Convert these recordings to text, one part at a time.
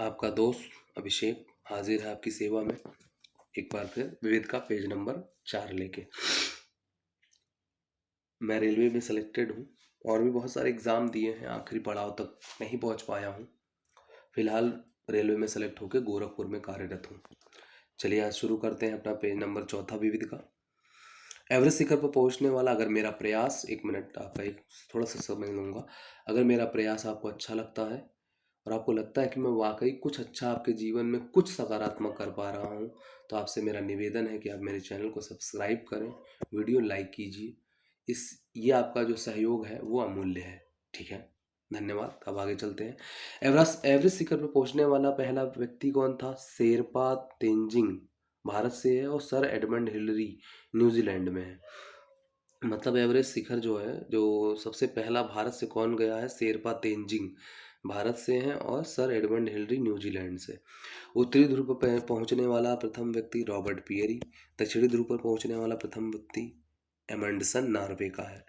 आपका दोस्त अभिषेक हाजिर है आपकी सेवा में एक बार फिर विविध का पेज नंबर 4 लेके। मैं रेलवे में सिलेक्टेड हूँ और भी बहुत सारे एग्ज़ाम दिए हैं, आखिरी पड़ाव तक नहीं पहुँच पाया हूँ। फिलहाल रेलवे में सेलेक्ट होकर गोरखपुर में कार्यरत हूँ। चलिए आज शुरू करते हैं अपना पेज नंबर 4 विविध का। एवरेस्ट शिखर पर पहुंचने वाला अगर मेरा प्रयास, एक मिनट आपका एक थोड़ा सा समय लूँगा। अगर मेरा प्रयास आपको अच्छा लगता है और आपको लगता है कि मैं वाकई कुछ अच्छा आपके जीवन में कुछ सकारात्मक कर पा रहा हूँ, तो आपसे मेरा निवेदन है कि आप मेरे चैनल को सब्सक्राइब करें, वीडियो लाइक कीजिए। ये आपका जो सहयोग है वो अमूल्य है। ठीक है, धन्यवाद। अब आगे चलते हैं। एवरेस्ट शिखर पर पहुंचने वाला पहला व्यक्ति कौन था? शेरपा तेंजिंग भारत से है और सर एडमंड हिलरी न्यूजीलैंड में है। मतलब एवरेस्ट शिखर जो है, जो सबसे पहला भारत से कौन गया है? शेरपा तेंजिंग भारत से हैं और सर एडमंड हिलरी न्यूजीलैंड से। उत्तरी ध्रुव पर पहुंचने वाला प्रथम व्यक्ति रॉबर्ट पियरी। दक्षिणी ध्रुव पर पहुंचने वाला प्रथम व्यक्ति एमंडसन नॉर्वे का है।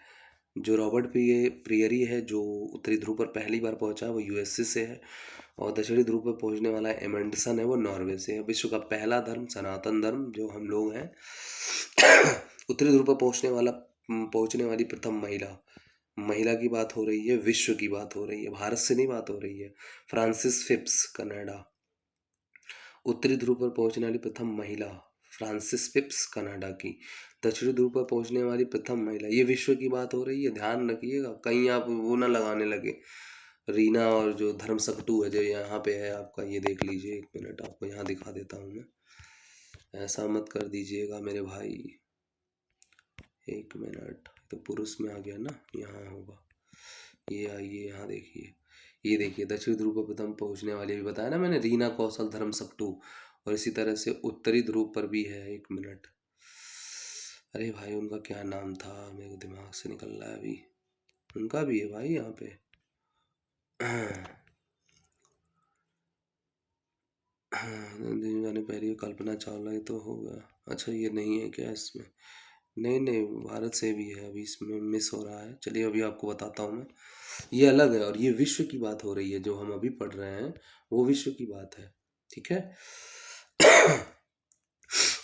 जो रॉबर्ट पियरी है, जो उत्तरी ध्रुव पर पहली बार पहुंचा, वो यूएसए से है और दक्षिणी ध्रुव पर पहुंचने वाला एमंडसन है, वो नॉर्वे से है। विश्व का पहला धर्म सनातन धर्म जो हम लोग हैं। उत्तरी ध्रुव पर पहुंचने वाली प्रथम महिला की बात हो रही है, विश्व की बात हो रही है, भारत से नहीं बात हो रही है। Francis Phipps, Canada. उत्तरी ध्रुव पर पहुंचने वाली प्रथम महिला फ्रांसिस फिप्स, कनाडा की। दक्षिणी ध्रुव पर पहुंचने वाली प्रथम महिला, ये विश्व की बात हो रही है, ध्यान रखिएगा कहीं आप वो ना लगाने लगे। रीना और जो धर्म सकटू है जो यहाँ पे है आपका, ये देख लीजिए। एक मिनट आपको यहाँ दिखा देता हूँ मैं, ऐसा मत कर दीजिएगा मेरे भाई। एक मिनट, तो पुरुष में आ गया ना, यहाँ होगा। ये आइए यहाँ देखिए, ये देखिए दक्षिण ध्रुव पर प्रथम पहुंचने वाली भी बताया ना मैंने, रीना कौशल धर्म सकटू। और इसी तरह से उत्तरी ध्रुव पर भी है। एक मिनट, अरे भाई उनका क्या नाम था, मेरे को दिमाग से निकल रहा है अभी। उनका भी है भाई यहाँ पे। जाने पहले कल्पना चावला, ये तो होगा। अच्छा ये नहीं है क्या इसमें? नहीं नहीं, भारत से भी है, अभी इसमें मिस हो रहा है। चलिए अभी आपको बताता हूँ मैं। ये अलग है और ये विश्व की बात हो रही है, जो हम अभी पढ़ रहे हैं वो विश्व की बात है। ठीक है।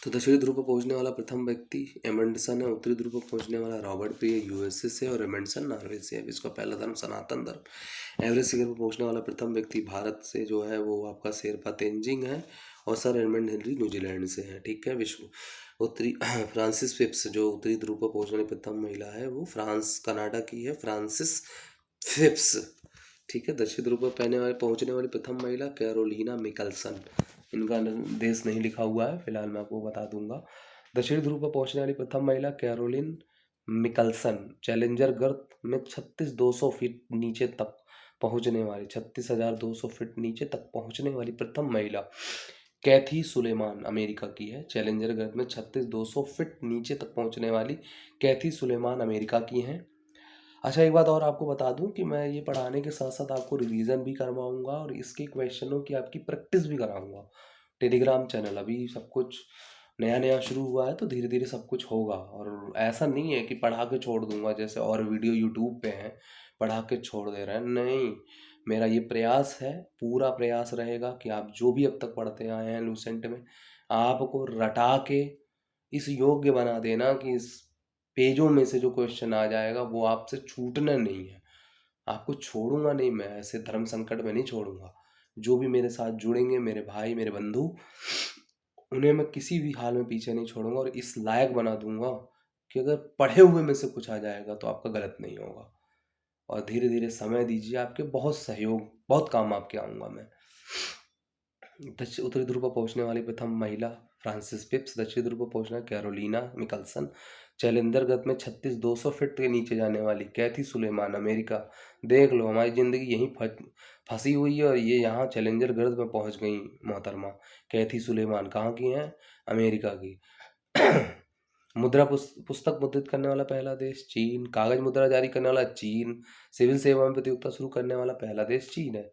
तो दक्षिणी ध्रुव पर पहुंचने वाला प्रथम व्यक्ति एमंडसन है। उत्तरी ध्रुव पर पहुंचने वाला रॉबर्ट पिय यूएसए से और एमंडसन नॉर्वे से है। इसका पहला धर्म सनातन धर्म। एवरेस्ट शिखर पर पहुंचने वाला प्रथम व्यक्ति भारत से जो है वो आपका शेरपा तेंजिंग है और सर एडमंड हिलरी न्यूजीलैंड से है। ठीक है। विश्व उत्तरी फ्रांसिस फिप्स जो उत्तरी ध्रुव पर पहुंचने वाली प्रथम महिला है, वो फ्रांस कनाडा की है, फ्रांसिस फिप्स। ठीक है। दक्षिण ध्रुव पर पहुंचने वाली प्रथम महिला कैरोलिना मिकलसन। इनका देश नहीं लिखा हुआ है, फिलहाल मैं आपको बता दूंगा। दक्षिणी ध्रुव पर पहुंचने वाली प्रथम महिला कैरोलिन मिकलसन। चैलेंजर गर्त में 36,200 फीट नीचे तक पहुंचने वाली 36,200 फीट नीचे तक पहुंचने वाली प्रथम महिला कैथी सुलेमान अमेरिका की है। चैलेंजर गर्त में 36,200 फीट नीचे तक पहुंचने वाली कैथी सुलेमान अमेरिका की हैं। अच्छा एक बात और आपको बता दूं कि मैं ये पढ़ाने के साथ साथ आपको रिवीजन भी करवाऊंगा और इसके क्वेश्चनों की आपकी प्रैक्टिस भी कराऊंगा। टेलीग्राम चैनल अभी सब कुछ नया नया शुरू हुआ है, तो धीरे धीरे सब कुछ होगा। और ऐसा नहीं है कि पढ़ा के छोड़ दूंगा, जैसे और वीडियो यूट्यूब पे हैं पढ़ा के छोड़ दे रहे हैं, नहीं। मेरा ये प्रयास है, पूरा प्रयास रहेगा कि आप जो भी अब तक पढ़ते आए हैं लूसेंट में, आपको रटा के इस योग्य बना देना कि इस पेजों में से जो क्वेश्चन आ जाएगा वो आपसे छूटना नहीं है। आपको छोड़ूंगा नहीं मैं, ऐसे धर्म संकट में नहीं छोड़ूंगा। जो भी मेरे साथ जुड़ेंगे, मेरे भाई मेरे बंधु, उन्हें मैं किसी भी हाल में पीछे नहीं छोड़ूंगा और इस लायक बना दूंगा कि अगर पढ़े हुए में से कुछ आ जाएगा तो आपका गलत नहीं होगा। और धीरे धीरे समय दीजिए, आपके बहुत सहयोग, बहुत काम आपके आऊँगा मैं। उत्तरी ध्रुव पर पहुंचने वाली प्रथम महिला फ्रांसिस फिप्स। दक्षिणी ध्रुव पर पहुंचना कैरोलिना मिकलसन। चैलेंजर गर्त में 36,200 फीट के नीचे जाने वाली कैथी सुलेमान अमेरिका। देख लो, हमारी ज़िंदगी यहीं फंसी हुई है और ये यहाँ चैलेंजर गर्त में पहुंच गई मोहतरमा कैथी सुलेमान। कहाँ की हैं? अमेरिका की। मुद्रा पुस्तक मुद्रित करने वाला पहला देश चीन। कागज मुद्रा जारी करने वाला चीन। सिविल सेवा में प्रतियोगिता शुरू करने वाला पहला देश चीन है।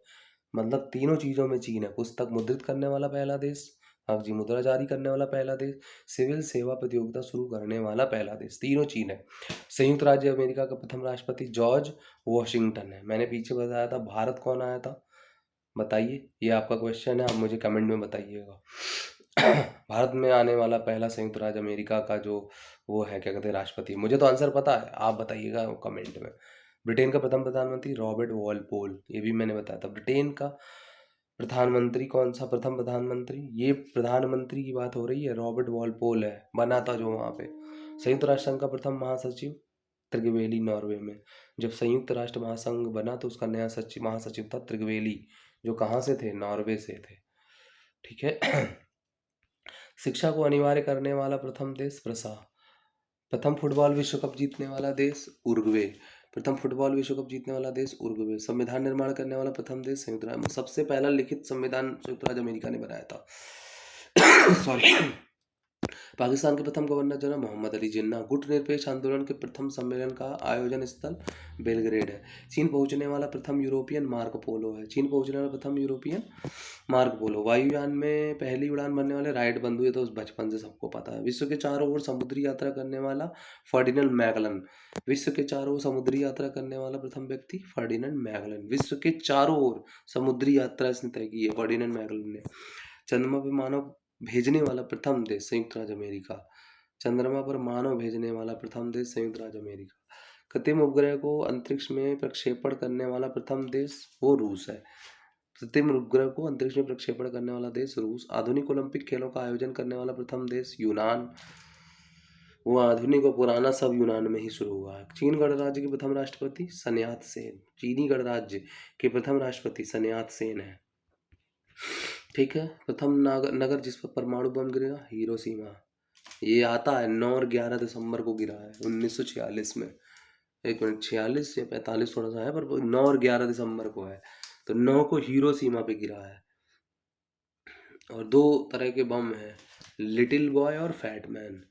मतलब तीनों चीज़ों में चीन है। पुस्तक मुद्रित करने वाला पहला देश, कागजी मुद्रा जारी करने वाला पहला देश, सिविल सेवा प्रतियोगिता शुरू करने वाला पहला देश, तीनों चीन है। संयुक्त राज्य अमेरिका का प्रथम राष्ट्रपति जॉर्ज वॉशिंगटन है। मैंने पीछे बताया था भारत कौन आया था, बताइए, ये आपका क्वेश्चन है, आप मुझे कमेंट में बताइएगा। भारत में आने वाला पहला संयुक्त राज्य अमेरिका का जो वो है, क्या कहते हैं, राष्ट्रपति, मुझे तो आंसर पता है, आप बताइएगा कमेंट में। ब्रिटेन का प्रथम प्रधानमंत्री रॉबर्ट वॉलपोल, ये भी मैंने बताया था। ब्रिटेन का प्रधानमंत्री कौन सा प्रथम प्रधानमंत्री, ये प्रधानमंत्री की बात हो रही है, रॉबर्ट वॉलपोल है, बना था जो वहाँ पे। संयुक्त राष्ट्र संघ का प्रथम महासचिव त्रिगवेली, नॉर्वे में। जब संयुक्त राष्ट्र महासंघ बना तो उसका नया महासचिव था त्रिगवेली, जो कहाँ से थे, नॉर्वे से थे। ठीक है। शिक्षा को अनिवार्य करने वाला प्रथम देश प्रसा। प्रथम फुटबॉल विश्व कप जीतने वाला देश उरुग्वे। प्रथम फुटबॉल विश्व कप जीतने वाला देश उरुग्वे। संविधान निर्माण करने वाला प्रथम देश संयुक्त राज्य, सबसे पहला लिखित संविधान संयुक्त राज्य अमेरिका ने बनाया था। सॉरी। पाकिस्तान के प्रथम गवर्नर जनरल मोहम्मद अली जिन्ना। गुटनिरपेक्ष आंदोलन के प्रथम सम्मेलन का आयोजन स्थल बेलग्रेड है। चीन पहुंचने वाला प्रथम यूरोपियन मार्को पोलो है। चीन पहुंचने वाला प्रथम यूरोपियन मार्को पोलो। वायुयान में पहली उड़ान भरने वाले राइट बंधु, ये तो बचपन से सबको पता है। विश्व के चारों ओर समुद्री यात्रा करने वाला फर्डिनेंड मैगलन। विश्व के चारों ओर समुद्री यात्रा करने वाला प्रथम व्यक्ति फर्डिनेंड मैगलन। विश्व के चारों ओर समुद्री यात्रा इसने तय की है, फर्डिनेंड मैगलन ने। चंद्रमा पर मानव भेजने वाला प्रथम देश संयुक्त राज्य अमेरिका। चंद्रमा पर मानव भेजने वाला प्रथम देश संयुक्त राज्य अमेरिका। कृत्रिम उपग्रह को अंतरिक्ष में प्रक्षेपण करने वाला प्रथम देश वो रूस है। कृत्रिम उपग्रह को अंतरिक्ष में प्रक्षेपण करने वाला देश रूस। आधुनिक ओलंपिक खेलों का आयोजन करने वाला प्रथम देश यूनान। वो आधुनिक और पुराना सब यूनान में ही शुरू हुआ है। चीन गणराज्य के प्रथम राष्ट्रपति सन यात सेन। चीनी गणराज्य के प्रथम राष्ट्रपति सन यात सेन है। ठीक है। प्रथम नगर जिस पर परमाणु बम गिरा, हिरोशिमा। ये आता है 9 और 11 दिसंबर को गिरा है 1946 में। एक मिनट, 46 या 45 थोड़ा सा है, पर 9 और 11 दिसंबर को है। तो 9 को हिरोशिमा पे गिरा है। और 2 तरह के बम हैं, लिटिल बॉय और फैट मैन।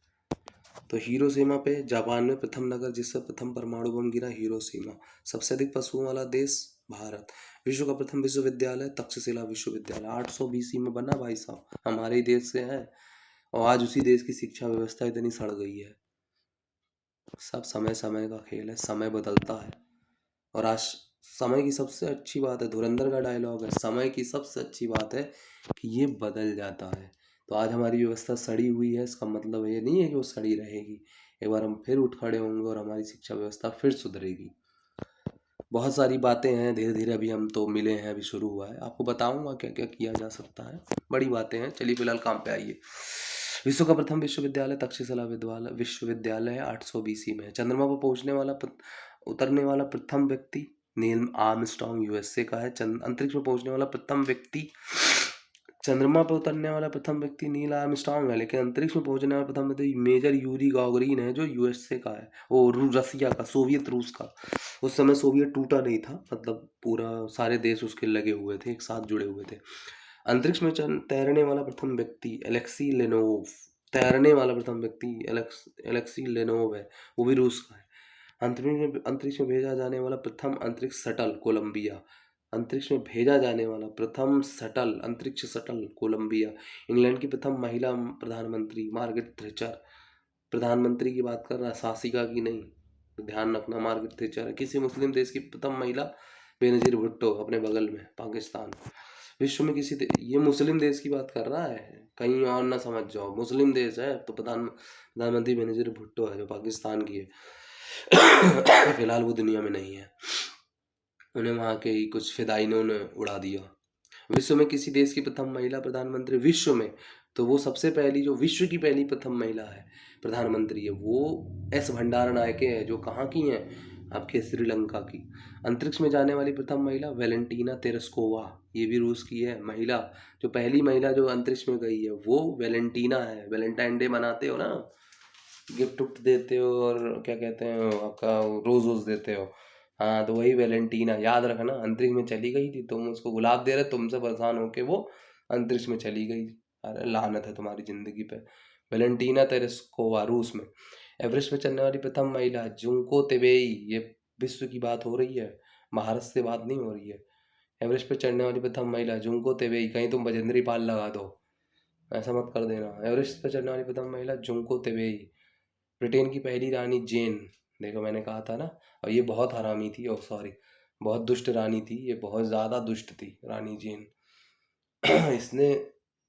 तो हिरोशिमा पे जापान में प्रथम नगर जिससे प्रथम परमाणु बम गिरा, हिरोशिमा। सबसे अधिक पशुओं वाला देश भारत। विश्व का प्रथम विश्वविद्यालय तक्षशिला विश्वविद्यालय 800 BC में बना, भाई साहब, हमारे ही देश से है। और आज उसी देश की शिक्षा व्यवस्था इतनी सड़ गई है। सब समय समय का खेल है, समय बदलता है। और आज समय की सबसे अच्छी बात है, धुरंधर का डायलॉग है, समय की सबसे अच्छी बात है कि ये बदल जाता है। तो आज हमारी व्यवस्था सड़ी हुई है, इसका मतलब ये नहीं है कि वो सड़ी रहेगी। एक बार हम फिर उठ खड़े होंगे और हमारी शिक्षा व्यवस्था फिर सुधरेगी। बहुत सारी बातें हैं, धीरे धीरे अभी हम तो मिले हैं, अभी शुरू हुआ है, आपको बताऊंगा क्या क्या किया जा सकता है, बड़ी बातें हैं। चलिए फिलहाल काम पे आइए। विश्व का प्रथम विश्वविद्यालय तक्षशिला विश्वविद्यालय 800 BC में। चंद्रमा पर पहुंचने वाला उतरने वाला प्रथम व्यक्ति नील आर्मस्ट्रांग, यूएसए का है। अंतरिक्ष में पहुंचने वाला प्रथम व्यक्ति, चंद्रमा पर उतरने वाला प्रथम व्यक्ति नील आर्मस्ट्रांग है, लेकिन अंतरिक्ष में पहुंचने वाला प्रथम व्यक्ति मेजर यूरी गागरिन है, जो यूएसए का है, वो रसिया का, सोवियत रूस का। उस समय सोवियत टूटा नहीं था, मतलब पूरा सारे देश उसके लगे हुए थे, एक साथ जुड़े हुए थे। अंतरिक्ष में तैरने वाला प्रथम व्यक्ति एलेक्सी लेनोव। तैरने वाला प्रथम व्यक्ति एलेक्सी लेनोव है, वो भी रूस का है। अंतरिक्ष में भेजा जाने वाला प्रथम अंतरिक्ष शटल कोलंबिया। अंतरिक्ष में भेजा जाने वाला प्रथम शटल, अंतरिक्ष शटल कोलंबिया। इंग्लैंड की प्रथम महिला प्रधानमंत्री मार्गरेट थैचर। प्रधानमंत्री की बात कर रहा, शासिका की नहीं, तो ध्यान रखना, मार्गरेट थैचर है। किसी मुस्लिम देश की प्रथम महिला बेनजीर भुट्टो, अपने बगल में पाकिस्तान। विश्व में ये मुस्लिम देश की बात कर रहा है, कहीं और ना समझ जाओ, मुस्लिम देश है तो प्रधानमंत्री बेनजीर भुट्टो है, जो पाकिस्तान की है। फिलहाल वो दुनिया में नहीं है, उन्हें वहाँ के ही कुछ फिदाइनों ने उड़ा दिया। विश्व में किसी देश की प्रथम महिला प्रधानमंत्री, विश्व में तो वो सबसे पहली, जो विश्व की पहली प्रथम महिला है प्रधानमंत्री है, वो एस भंडारा नायके है, जो कहाँ की हैं, आपके श्रीलंका की। अंतरिक्ष में जाने वाली प्रथम महिला वेलेंटीना तेरेस्कोवा, ये भी रूस की है महिला। जो पहली महिला जो अंतरिक्ष में गई है वो वेलेंटीना है। वैलेंटाइन डे मनाते हो ना, गिफ्ट उफ्ट देते हो और क्या कहते हैं आपका, रोज रोज देते हो, हाँ, तो वही वेलेंटीना, याद रखना। अंतरिक्ष में चली गई थी, तुम उसको गुलाब दे रहे, तुमसे परेशान होके वो अंतरिक्ष में चली गई। अरे लानत है तुम्हारी जिंदगी पे। वेलेंटीना तेरेस्कोवा, रूस में। एवरेस्ट पे चलने वाली प्रथम महिला जुंको तेबेई, ये विश्व की बात हो रही है, भारत से बात नहीं हो रही है। एवरेस्ट पे चढ़ने वाली प्रथम महिला जुंको तेबेई, कहीं तुम बजेंद्री पाल लगा दो, ऐसा मत कर देना। एवरेस्ट पे चढ़ने वाली प्रथम महिला जुंको तेबेई। ब्रिटेन की पहली रानी जेन, देखो मैंने कहा था ना, और ये बहुत हरामी थी, और सॉरी, बहुत दुष्ट रानी थी ये, बहुत ज़्यादा दुष्ट थी रानी जेन। इसने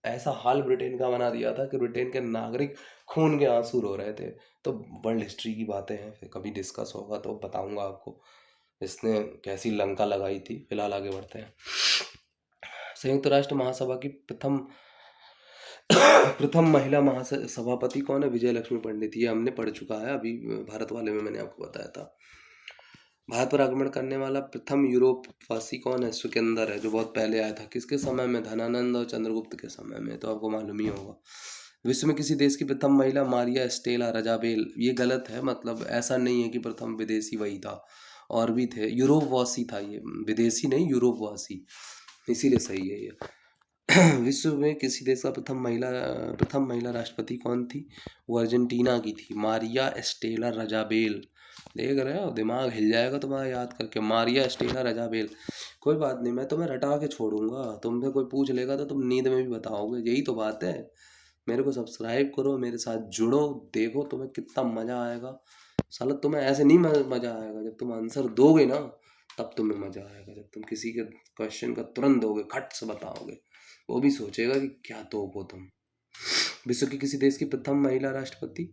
ऐसा हाल ब्रिटेन का बना दिया था कि ब्रिटेन के नागरिक खून के आंसू रो रहे थे। तो वर्ल्ड हिस्ट्री की बातें हैं, फिर कभी डिस्कस होगा तो बताऊंगा आपको इसने कैसी लंका लगाई थी। फिलहाल आगे बढ़ते हैं। संयुक्त राष्ट्र महासभा की प्रथम प्रथम महिला महासभापति कौन है? विजय लक्ष्मी पंडित। ये हमने पढ़ चुका है अभी भारत वाले में, मैंने आपको बताया था। भारत पर आक्रमण करने वाला प्रथम यूरोपवासी कौन है? सिकंदर है, जो बहुत पहले आया था। किसके समय में? धनानंद और चंद्रगुप्त के समय में, तो आपको मालूम ही होगा। विश्व में किसी देश की प्रथम महिला मारिया स्टेला रजाबेल। ये गलत है, मतलब ऐसा नहीं है कि प्रथम विदेशी वही था, और भी थे। यूरोपवासी था ये, विदेशी नहीं, यूरोपवासी, इसीलिए सही है ये। विश्व में किसी देश का प्रथम महिला राष्ट्रपति कौन थी? वो अर्जेंटीना की थी, मारिया स्टेला रजाबेल। देख रहे हो, दिमाग हिल जाएगा तुम्हारा याद करके, मारिया स्टेला रजाबेल। कोई बात नहीं, मैं तुम्हें रटा के छोड़ूंगा, तुमसे कोई पूछ लेगा तो तुम नींद में भी बताओगे, यही तो बात है। मेरे को सब्सक्राइब करो, मेरे साथ जुड़ो, देखो तुम्हें कितना मजा आएगा। साला तुम्हें ऐसे नहीं मजा आएगा, जब तुम आंसर दोगे ना तब तुम्हें मजा आएगा। जब तुम किसी के क्वेश्चन का तुरंत दोगे, खट से बताओगे, वो भी सोचेगा कि क्या तोप हो तुम। विश्व की किसी देश की प्रथम महिला राष्ट्रपति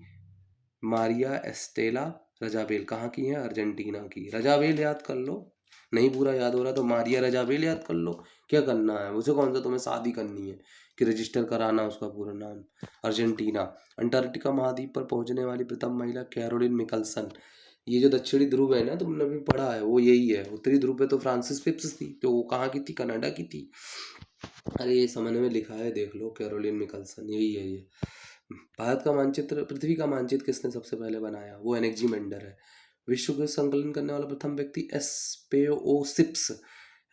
मारिया एस्टेला रजाबेल। कहाँ की है? अर्जेंटीना की। रजाबेल याद कर लो, नहीं पूरा याद हो रहा तो मारिया रजाबेल याद कर लो। क्या करना है उसे? कौन सा तुम्हें शादी करनी है कि रजिस्टर कराना उसका पूरा नाम? अर्जेंटीना। अंटार्कटिका महाद्वीप पर पहुंचने वाली प्रथम महिला कैरोलिन मिकल्सन। ये जो दक्षिणी ध्रुव है ना, तुमने भी पढ़ा है, वो यही है। उत्तरी ध्रुव पे तो फ्रांसिस फिप्स थी, तो वो कहाँ की थी? कनाडा की थी। अरे ये सामने में लिखा है, देख लो, कैरोलिन मिकल्सन, यही है ये। भारत का मानचित्र, पृथ्वी का मानचित्र किसने सबसे पहले बनाया? वो एनेक्जीमेंडर है। विश्व का संकलन करने वाला प्रथम व्यक्ति एस्पेओसिप्स।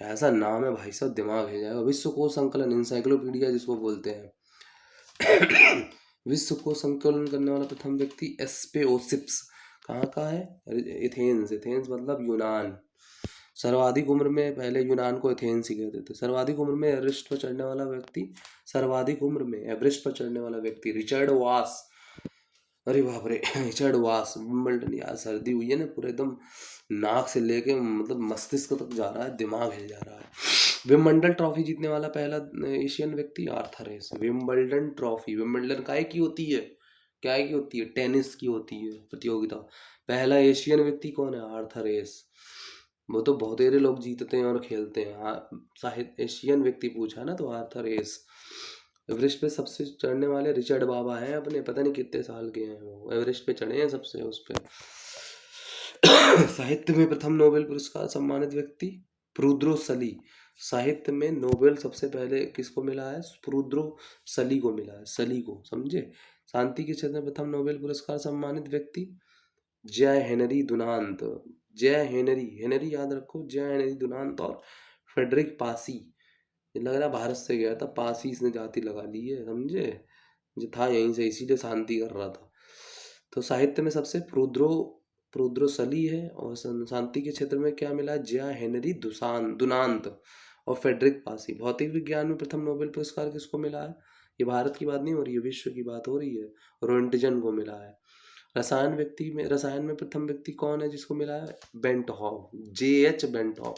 ऐसा नाम है भाई साहब, दिमाग हिल जाएगा। विश्व को संकलन, इंसाइक्लोपीडिया जिसको बोलते हैं। विश्व को संकलन करने वाला प्रथम व्यक्ति एस्पेओसिप्स। कहाँ का है? एथेंस। एथेंस मतलब यूनान। सर्वाधिक उम्र में, पहले यूनान को एथेंस ही कहते थे। सर्वाधिक उम्र में एवरेस्ट पर चढ़ने वाला व्यक्ति, सर्वाधिक उम्र में एवरेस्ट पर चढ़ने वाला व्यक्ति रिचर्ड वास। अरे बाप रे, रिचर्ड वास। विंबलडन। यार सर्दी हुई है ना, पूरे एकदम नाक से लेके मतलब मस्तिष्क तक जा रहा है, दिमाग हिल जा रहा है। विंबलडन ट्रॉफी जीतने वाला पहला एशियन व्यक्ति आर्थर एश। विंबलडन ट्रॉफी, विंबलडन काय की होती है? क्या की होती है? टेनिस की होती है प्रतियोगिता। पहला एशियन व्यक्ति कौन है? आर्थर एश। वो तो बहुत सारे लोग जीतते हैं और खेलते हैं। हाँ, साहित्य एशियन व्यक्ति पूछा ना, तो आर्थर एश। एवरेस्ट पे सबसे चढ़ने वाले रिचर्ड बाबा हैं अपने, पता नहीं कितने साल के हैं वो, एवरेस्ट पे चढ़े हैं सबसे उस पे। साहित्य में प्रथम नोबेल पुरस्कार सम्मानित व्यक्ति प्रूद्रो सली। साहित्य में नोबेल सबसे पहले किसको मिला है? प्रूद्रो सली को मिला है, सली को, समझे। शांति के क्षेत्र में प्रथम नोबेल पुरस्कार सम्मानित व्यक्ति जय हेनरी दुनांत। जय हेनरी, हेनरी याद रखो, जय हेनरी दुनांत और फ्रेडरिक पासी। ये लग रहा है भारत से गया था, पासी इसने जाति लगा ली है, समझे, जो था यहीं से, इसीलिए शांति कर रहा था। तो साहित्य में सबसे प्रूद्रो सली है, और शांति के क्षेत्र में क्या मिला? जय हेनरी दुनांत और फ्रेडरिक पासी। भौतिक विज्ञान में प्रथम नोबेल पुरस्कार किसको मिला है? ये भारत की बात नहीं हो रही है, विश्व की बात हो रही है। रोएंटजन को मिला है। रसायन में प्रथम व्यक्ति कौन है जिसको मिला है? बेंटहॉफ, JH बेंटहॉफ।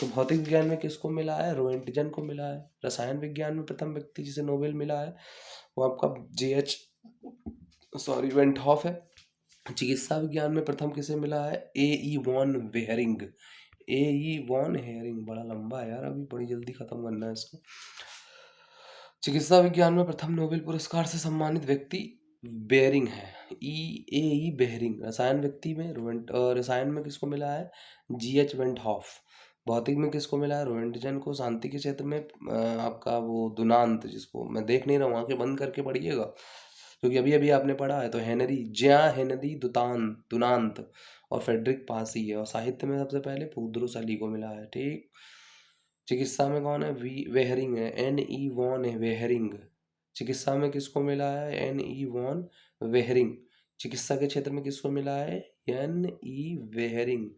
तो भौतिक विज्ञान में किसको मिला है? रोएंटजन को मिला है। रसायन विज्ञान में प्रथम व्यक्ति जिसे नोबेल मिला है वो आपका वेंटहॉफ है। चिकित्सा विज्ञान में प्रथम किसे मिला है? A.E. Von Behring. A.E. Von hearing, बड़ा लंबा है यार, अभी बड़ी जल्दी खत्म करना है इसको। चिकित्सा विज्ञान में प्रथम नोबेल पुरस्कार से सम्मानित व्यक्ति बेरिंग है, A.E. बेरिंग। रसायन में किसको मिला है? GH वेंटहॉफ। भौतिक में किसको मिला है? रोएंटजन को। शांति के क्षेत्र में आपका वो दुनांत, जिसको मैं देख नहीं रहा हूँ, आंखें बंद करके पढ़िएगा क्योंकि अभी अभी आपने पढ़ा है। तो हेनरी दुनांत और फ्रेडरिक पासी है। और साहित्य में सबसे पहले प्रूद्रो सली को मिला है, ठीक। चिकित्सा में कौन है? वेहरिंग है, N.E. वॉन है, वेहरिंग। चिकित्सा में किसको मिला है? N.E. Von Behring. चिकित्सा के क्षेत्र में किसको मिला है? N.E. Behring.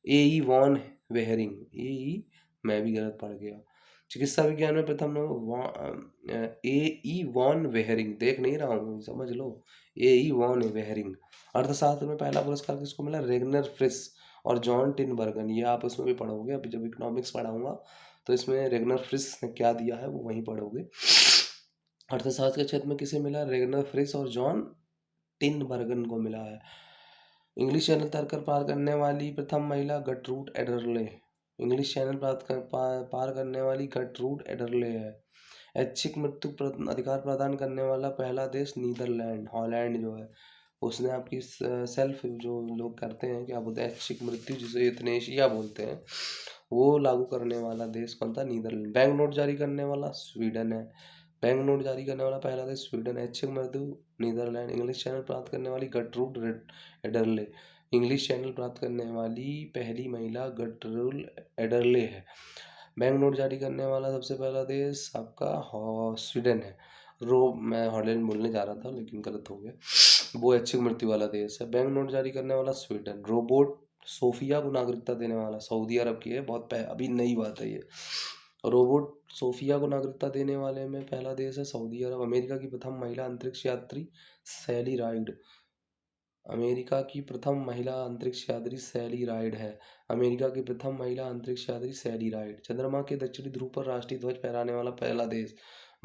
A.E. Von Behring. A.E. मैं भी गलत पढ़ गया। चिकित्सा विज्ञान में प्रथम A.E. वॉन वेहरिंग, देख नहीं रहा हूँ, समझ लो, A.E. Von Behring. अर्थशास्त्र में पहला पुरस्कार किसको मिला? रेगनर फ्रिस और जॉन टिनबर्गन, ये आप उसमें भी पढ़ोगे, अभी जब इकोनॉमिक्स पढ़ाऊंगा तो इसमें रेगनर फ्रिस ने क्या दिया है वो वहीं पढ़ोगे। अर्थशास्त्र के क्षेत्र में किसे मिला? रेगनर फ्रिस और जॉन टिनबर्गन को मिला है। इंग्लिश चैनल तैरकर पार करने वाली प्रथम महिला गटरूड एडरले, इंग्लिश चैनल पार करने वाली गटरूड एडरले है। ऐच्छिक मृत्यु अधिकार प्रदान करने वाला पहला देश नीदरलैंड, हॉलैंड जो है उसने आपकी सेल्फ जो लोग करते हैं क्या बोलते हैं ऐच्छिक मृत्यु, जिसे यूथनेशिया बोलते हैं, वो लागू करने वाला देश कौन था? नीदरलैंड। बैंक नोट जारी करने वाला स्वीडन है, बैंक नोट जारी करने वाला पहला देश स्वीडन। ऐच्छिक मृत्यु नीदरलैंड। इंग्लिश चैनल प्राप्त करने वाली गटरूड एडरले, इंग्लिश चैनल प्राप्त करने वाली पहली महिला गटरूड एडरले है। बैंक नोट जारी करने वाला सबसे पहला देश आपका स्वीडन है। मैं हॉलैंड बोलने जा रहा था लेकिन गलत हो गया, वो ऐच्छिक मृत्यु वाला देश है। बैंक नोट जारी करने वाला स्वीडन। रोबोट सोफिया को नागरिकता देने वाला सऊदी अरब की है, बहुत अभी नई बात है ये। रोबोट सोफिया को नागरिकता देने वाले में पहला देश है सऊदी अरब। अमेरिका की प्रथम महिला अंतरिक्ष यात्री सैली राइड, अमेरिका की प्रथम महिला अंतरिक्ष यात्री सैली राइड है। अमेरिका की प्रथम महिला अंतरिक्ष यात्री सैली राइड। चंद्रमा के दक्षिणी ध्रुव पर राष्ट्रीय ध्वज फहराने वाला पहला देश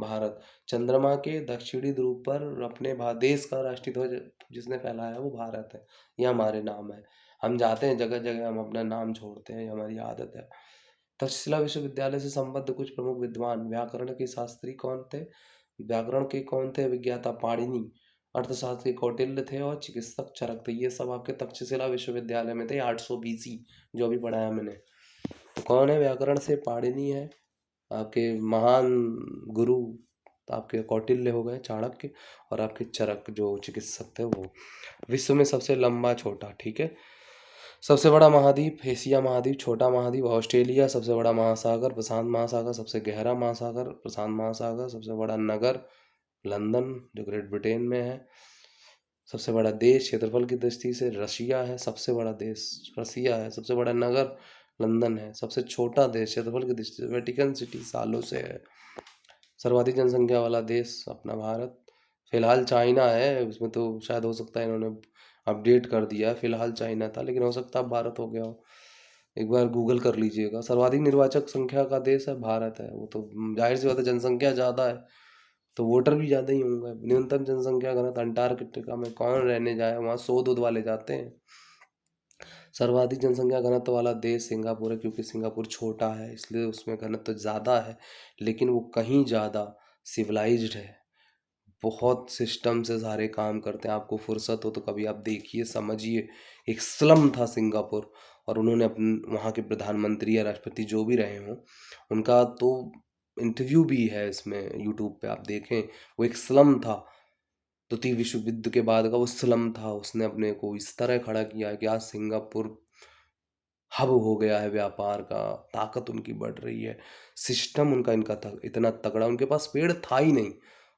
भारत। चंद्रमा के दक्षिणी ध्रुव पर अपने देश का राष्ट्रीय ध्वज जिसने फहराया वो भारत है। ये हमारे नाम है, हम जाते हैं जगह जगह हम अपना नाम छोड़ते हैं, हमारी आदत है। तक्षशिला विश्वविद्यालय से संबद्ध कुछ प्रमुख विद्वान। व्याकरण के शास्त्री कौन थे? व्याकरण के कौन थे? विज्ञाता पाणिनि। अर्थशास्त्र के कौटिल्य थे और चिकित्सक चरक थे। ये सब आपके तक्षशिला विश्वविद्यालय में थे 800 BC, जो अभी पढ़ाया मैंने। तो कौन है? व्याकरण से पाणिनि है, आपके महान गुरु आपके कौटिल्य हो गए चाणक्य, और आपके चरक जो चिकित्सक थे वो। विश्व में सबसे लंबा छोटा, ठीक है, सबसे बड़ा महाद्वीप एशिया महाद्वीप, छोटा महाद्वीप ऑस्ट्रेलिया, सबसे बड़ा महासागर प्रशांत महासागर, सबसे गहरा महासागर प्रशांत महासागर, सबसे बड़ा नगर लंदन जो ग्रेट ब्रिटेन में है, सबसे बड़ा देश क्षेत्रफल की दृष्टि से रशिया है, सबसे बड़ा देश रसिया है, सबसे बड़ा नगर लंदन है, सबसे छोटा देश क्षेत्रफल की दृष्टि से वेटिकन सिटी सालों से है। सर्वाधिक जनसंख्या वाला देश अपना भारत। फिलहाल चाइना है, उसमें तो शायद हो सकता है इन्होंने अपडेट कर दिया, फिलहाल चाइना था लेकिन हो सकता है भारत हो गया हो, एक बार गूगल कर लीजिएगा। सर्वाधिक निर्वाचक संख्या का देश है भारत है, वो तो जाहिर सी बात है, जनसंख्या ज़्यादा है तो वोटर भी ज़्यादा ही होंगे। न्यूनतम जनसंख्या घनत्व अंटार्कटिका में कौन रहने जाए, वहाँ 100 दूध वाले जाते हैं। सर्वाधिक जनसंख्या घनत्व वाला देश सिंगापुर है, क्योंकि सिंगापुर छोटा है इसलिए उसमें घनत्व ज़्यादा है, लेकिन वो कहीं ज़्यादा सिविलाइज्ड है, बहुत सिस्टम से सारे काम करते हैं। आपको फुर्सत हो तो कभी आप देखिए समझिए। एक स्लम था सिंगापुर, और उन्होंने अपने वहाँ के प्रधानमंत्री या राष्ट्रपति जो भी रहे हों उनका तो इंटरव्यू भी है इसमें यूट्यूब पे, आप देखें। वो एक स्लम था, द्वितीय विश्व युद्ध के बाद का वो स्लम था, उसने अपने को इस तरह खड़ा किया कि आज सिंगापुर हब हो गया है व्यापार का, ताकत उनकी बढ़ रही है, सिस्टम उनका इतना तगड़ा, उनके पास पेड़ था ही नहीं,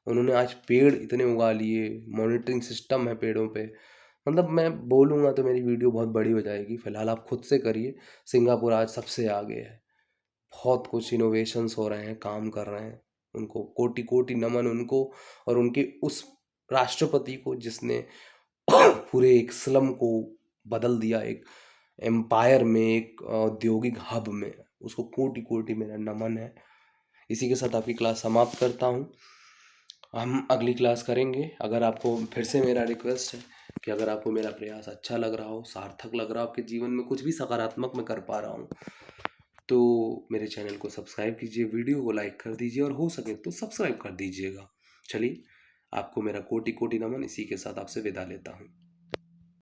उन्होंने आज पेड़ इतने उगा लिए, मॉनिटरिंग सिस्टम है पेड़ों पे। मतलब मैं बोलूँगा तो मेरी वीडियो बहुत बड़ी हो जाएगी, फिलहाल आप खुद से करिए। सिंगापुर आज सबसे आगे है, बहुत कुछ इनोवेशंस हो रहे हैं, काम कर रहे हैं, उनको कोटि कोटि नमन उनको, और उनके उस राष्ट्रपति को जिसने पूरे एक स्लम को बदल दिया एक एम्पायर में, एक औद्योगिक हब में, उसको कोटि कोटि मेरा नमन है। इसी के साथ आपकी क्लास समाप्त करता हूँ, हम अगली क्लास करेंगे। अगर आपको फिर से मेरा रिक्वेस्ट है कि अगर आपको मेरा प्रयास अच्छा लग रहा हो, सार्थक लग रहा हो, आपके जीवन में कुछ भी सकारात्मक मैं कर पा रहा हूँ, तो मेरे चैनल को सब्सक्राइब कीजिए, वीडियो को लाइक कर दीजिए, और हो सके तो सब्सक्राइब कर दीजिएगा। चलिए, आपको मेरा कोटि कोटि नमन। इसी के साथ आपसे विदा लेता हूँ।